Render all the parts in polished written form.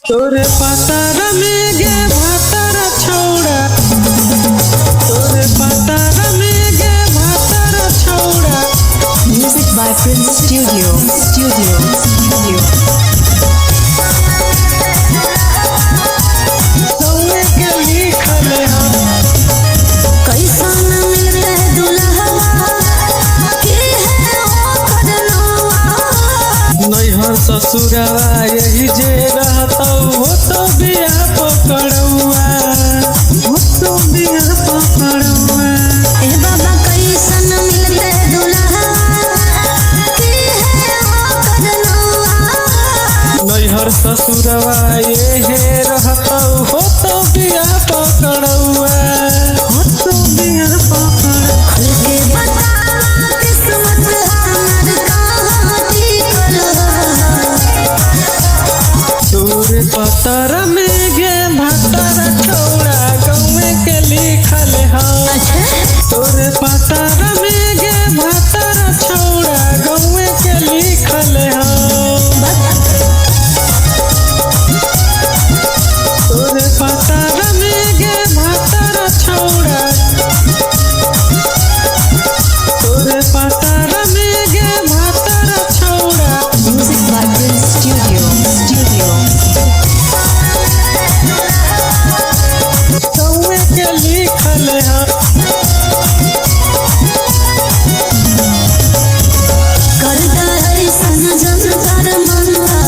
तोरे पतार में गे भातर छौड़ा, तोरे पतार में गे भातर छौड़ा। Music by Prince Studio. सौए के लिखल हम कैसन मिलते दुल्हवा के है ओकर नौआ। नैहर ससुरवा यही जे रहतौ हो तो बियाह पकड़ौआ, हो तो बियाह पकड़ौआ। ए बाबा कैसन मिलते दुल्हवा के है ओकर नौआ। नैहर ससुरवा यही रहतौ हो तो बियाह पकड़ौआ, हो तो बियाह पकड़। खुल के बतावा किस्मत हमर कहाँ टिकल है। तोरे पतर में गे भातर छौड़ा गौए के लिखल हम। तोरे पतर में गे भातर छौड़ा गौए के लिखल हम। तोरे पतर में गे भातर छौड़ा, तोरे पतर में गे भातर छौड़ा। Music by Prince Studio. गौए के लिखल हम। करता ऐसन जंतर मनवा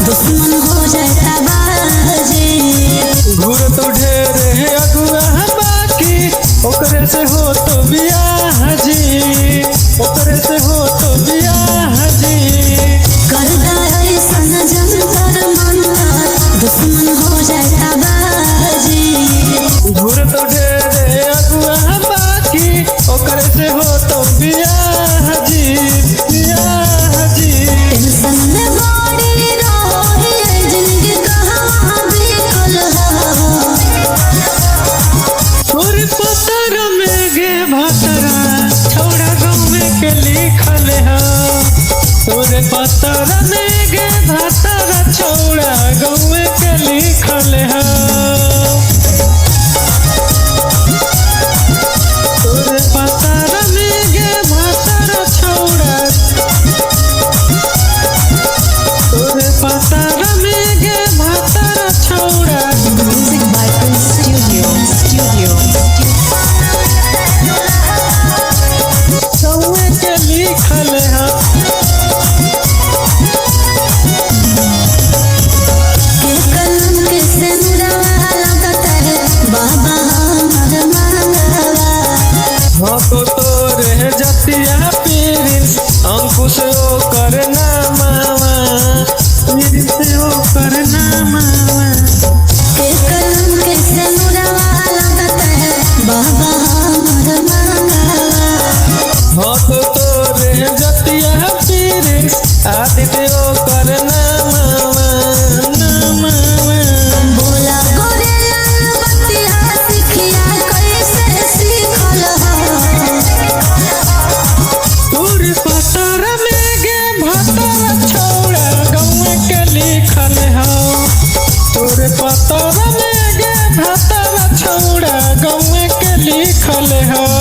दुश्मन हो जाता बाजी। घूर तो ढेर है अगुआ बाकी ओकरे से हो तो बियाह जी, ओकरे से हो तो बियाह जी। करता ऐसन जंतर मनवा दुश्मन हो जाता बाजी। घूर तो ढेर है अगुआ बाकी ओकरे से हो तो बियाह जी, बियाह जी। टेंशन में बड़ी रही जिंदगी कहाँ बिकल है। तोरे पतर में गे भातरा छौड़ा गौए के लिखल हम। तोरे पतर में गे भातर छौड़ा गौए के लिखल हम। तोरे पतर में गे भातर छौड़ा, तोरे पतर में गे भातर छौड़ा। Music by Prince Studio. गौए के लिखल हम। के कलम के सिंदूरवा लगता है बाबा हमर मंगवा। हाँ तो तोरे जतिया पीरिस अंकुश ओकर नामावा, पीरिस ओकर नामावा। के कलम के सिंदूरवा लगता है बाबा हमर मंगवा। हाँ तो तोरे जतिया पीरिस आदित्य ओकर नामावा, नामावा। बोला गोरे लाल बतिया सिखिया कैसे सीखल है। तोरे पतर में गे भातर छौड़ा गौए के लिखल हम। तोरे पतर में गे भातर छौड़ा गौए के लिखल हम।